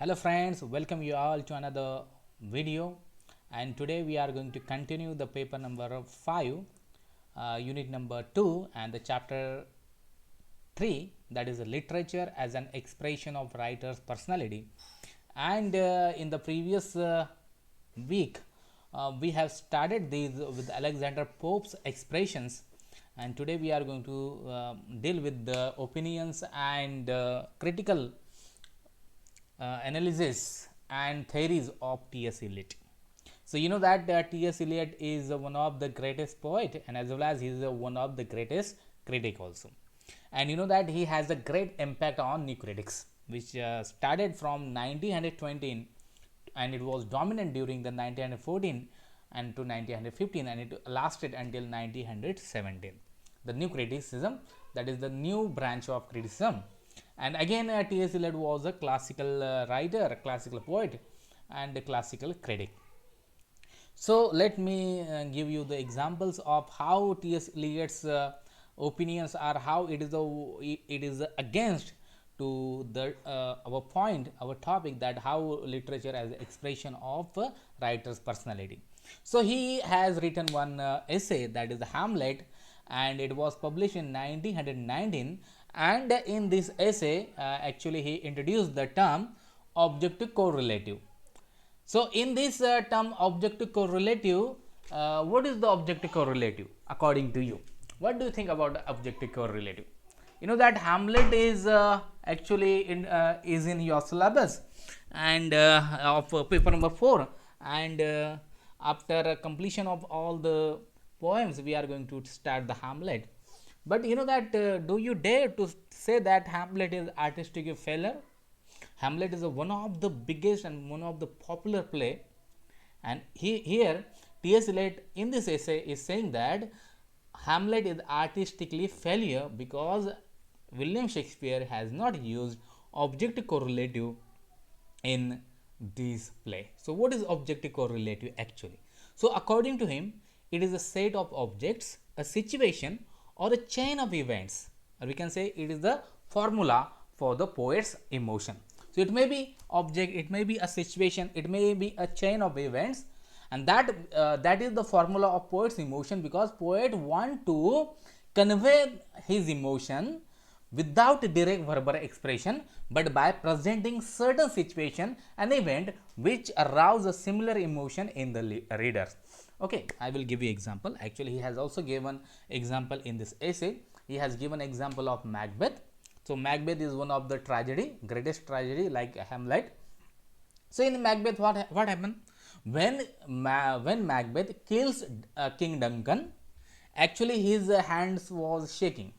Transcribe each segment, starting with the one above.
Hello friends, welcome you all to another video, and today we are going to continue the paper number 5, unit number 2 and the chapter 3, that is literature as an expression of writer's personality. And in the previous week we have started these with Alexander Pope's expressions, and today we are going to deal with the opinions and critical analysis and theories of T.S. Eliot. So you know that T.S. Eliot is one of the greatest poet, and as well as he is one of the greatest critic also. And you know that he has a great impact on new critics, which started from 1920 and it was dominant during the 1914 and to 1915, and it lasted until 1917. The new criticism, that is the new branch of criticism. And again T.S. Eliot was a classical writer, a classical poet and a classical critic. So let me give you the examples of how T.S. Eliot's opinions are, how it is against to the our point, our topic, that how literature as expression of writer's personality. So he has written one essay, that is the Hamlet, and it was published in 1919. And in this essay actually he introduced the term objective correlative. So in this term objective correlative, what is the objective correlative according to you? What do you think about the objective correlative? You know that Hamlet is actually is in your syllabus and of paper number 4, and after completion of all the poems we are going to start the Hamlet. But you know that do you dare to say that Hamlet is artistic failure? Hamlet is one of the biggest and one of the popular play, and here T.S. Eliot in this essay is saying that Hamlet is artistically failure because William Shakespeare has not used objective correlative in this play. So what is objective correlative actually? So according to him, it is a set of objects, a situation or a chain of events, or we can say it is the formula for the poet's emotion. So it may be object, it may be a situation, it may be a chain of events, and that is the formula of poet's emotion, because poet want to convey his emotion without direct verbal expression, but by presenting certain situation and event which arouse a similar emotion in the readers. Okay, I will give you example. Actually he has also given example in this essay. He has given example of Macbeth. So Macbeth is one of the tragedy, greatest tragedy like Hamlet. So in Macbeth, what happened when Macbeth kills King Duncan? Actually his hands was shaking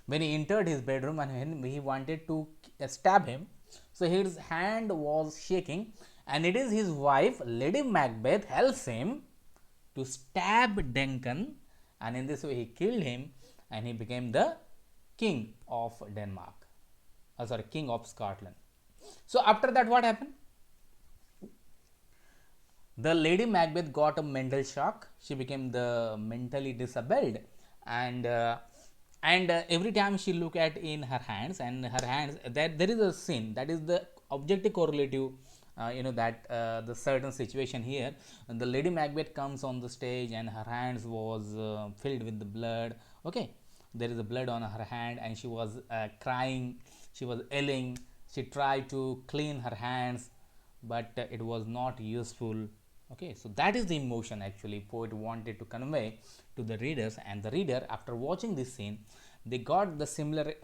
when he entered his bedroom, and when he wanted to stab him, so his hand was shaking, and it is his wife Lady Macbeth helps him to stab Duncan, and in this way he killed him and he became the king of Denmark, king of Scotland. So after that what happened? The Lady Macbeth got a mental shock. She became the mentally disabled, and every time she look at in her hands, and her hands, there is a scene, that is the objective correlative. You know that the certain situation here, and the Lady Macbeth comes on the stage and her hands was filled with the blood. Okay, there is a blood on her hand, and she was crying, she was yelling, she tried to clean her hands, but it was not useful. Okay, so that is the emotion actually poet wanted to convey to the readers, and the reader, after watching this scene, they got the similar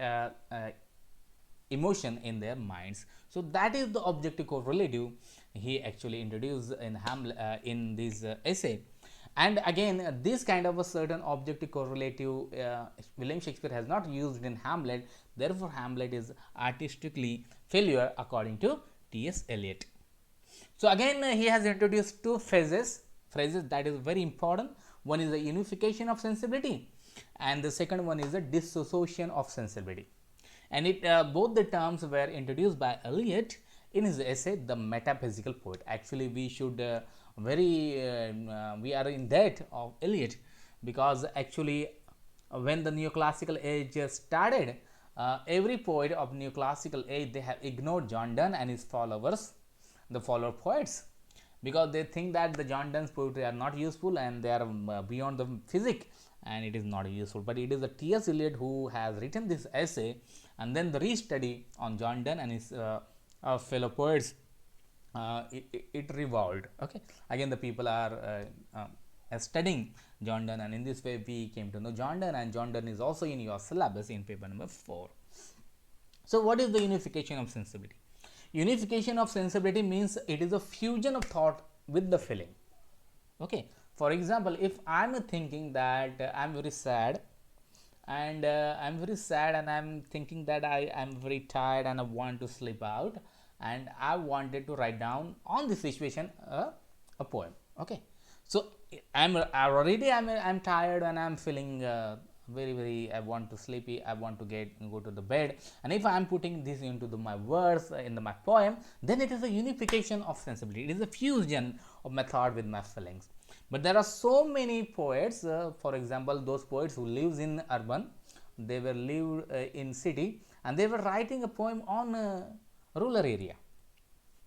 emotion in their minds. So that is the objective correlative he actually introduced in Hamlet in this essay. And again this kind of a certain objective correlative William Shakespeare has not used in Hamlet. Therefore Hamlet is artistically failure according to T.S. Eliot. So again he has introduced two phrases that is very important. One is the unification of sensibility, and the second one is the dissociation of sensibility. And it both the terms were introduced by Eliot in his essay The Metaphysical Poet. Actually we should we are in debt of Eliot, because actually when the neoclassical age started, every poet of neoclassical age, they have ignored John Donne and his followers, the follower poets, because they think that the John Donne's poetry are not useful and they are beyond the physic and it is not useful. But it is the T.S. Eliot who has written this essay, and then the restudy on John Donne and his fellow poets, it revolved. Okay, again the people are studying John Donne, and in this way we came to know John Donne, and John Donne is also in your syllabus in paper number 4. So what is the unification of sensibility? Unification of sensibility means it is a fusion of thought with the feeling. Okay, for example, if I am thinking that I am very sad, and I am thinking that I am very tired and I want to sleep out, and I wanted to write down on this situation a poem. Okay, so I'm tired and I'm feeling very I want to sleepy, I want to go to the bed, and if I am putting this into my words in my poem, then it is a unification of sensibility. It is a fusion of my thought with my feelings. But there are so many poets, for example, those poets who lives in urban, they were live in city, and they were writing a poem on rural area.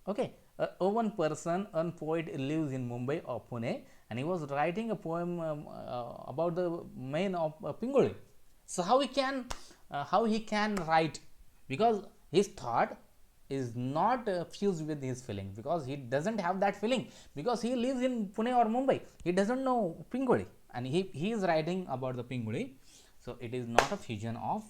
Okay, one poet lives in Mumbai or Pune, and he was writing a poem about the man of Pingoli. So how he can write, because his thought is not fused with his feeling, because he doesn't have that feeling, because he lives in Pune or Mumbai, he doesn't know Pingoli, and he is writing about the Pingoli. So it is not a fusion of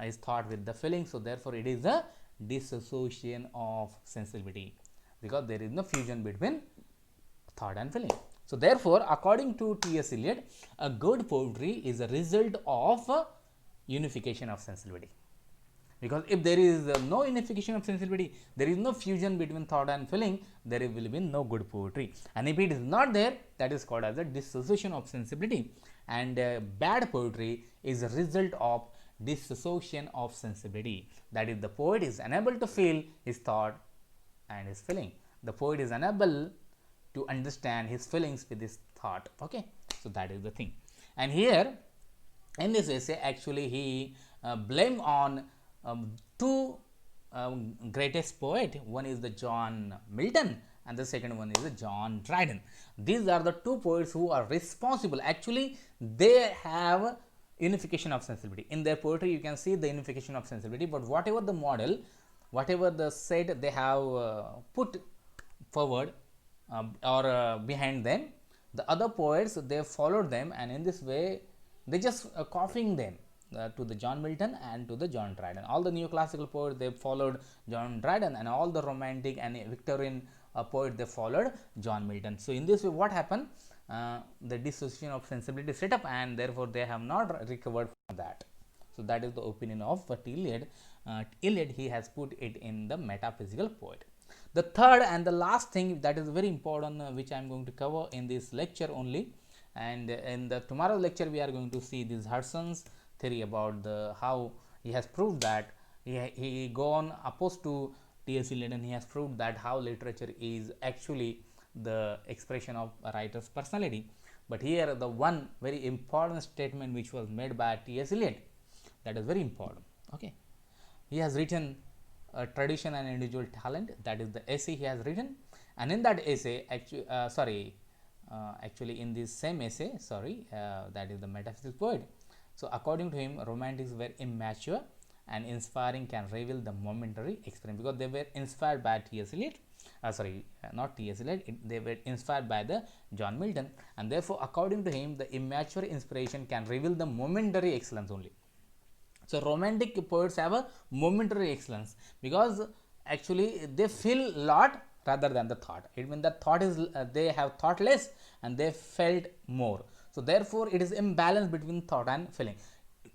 his thought with the feeling. So therefore it is a dissociation of sensibility, because there is no fusion between thought and feeling. So therefore, according to T.S. Eliot, a good poetry is a result of unification of sensibility. Because if there is no unification of sensibility, there is no fusion between thought and feeling, there will be no good poetry. And if it is not there, that is called as a dissociation of sensibility. And bad poetry is a result of dissociation of sensibility. That is, the poet is unable to feel his thought and his feeling. The poet is unable to understand his feelings with his thought. Okay, so that is the thing. And here in this essay, actually he blame on two greatest poet. One is the John Milton and the second one is the John Dryden. These are the two poets who are responsible. Actually, they have unification of sensibility. In their poetry, you can see the unification of sensibility, but whatever the model, whatever the set they have put forward or behind them, the other poets, they followed them, and in this way they just copying them to the John Milton and to the John Dryden. All the neoclassical poets, they followed John Dryden, and all the romantic and Victorian poet, they followed John Milton. So in this way, what happened? The dissociation of sensibility set up, and therefore they have not recovered from that. So that is the opinion of Eliot. Eliot, he has put it in the metaphysical poet. The third and the last thing that is very important, which I am going to cover in this lecture only, and in the tomorrow lecture we are going to see this Hudson's theory about the how he has proved that he gone opposed to T.S. Eliot, and he has proved that how literature is actually the expression of a writer's personality. But here the one very important statement which was made by T.S. Eliot, that is very important. Okay, he has written tradition and individual talent, that is the essay he has written, and in that essay actually in this same essay, that is the metaphysical poet. So according to him, romantics were immature and inspiring can reveal the momentary experience, because they were inspired by T.S. Eliot, not T.S. Eliot, they were inspired by the John Milton, and therefore according to him, the immature inspiration can reveal the momentary excellence only. So romantic poets have a momentary excellence, because actually they feel lot rather than the thought. It means that thought is they have thought less and they felt more. So therefore it is imbalance between thought and feeling.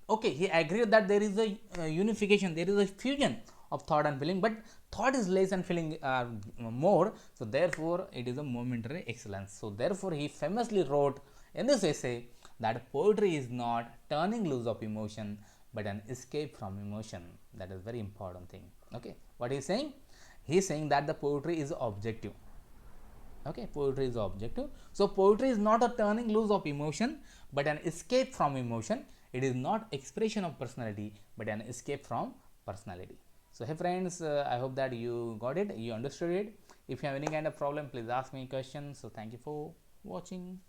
Okay, he agreed that there is a unification, there is a fusion of thought and feeling, but thought is less and feeling more. So therefore it is a momentary excellence. So therefore he famously wrote in this essay that poetry is not turning loose of emotion, but an escape from emotion. That is very important thing. Okay, what he is saying? He is saying that the poetry is objective. Okay, poetry is objective. So poetry is not a turning loose of emotion, but an escape from emotion. It is not expression of personality but an escape from personality. So hey friends, I hope that you got it, you understood it. If you have any kind of problem, please ask me questions. So thank you for watching.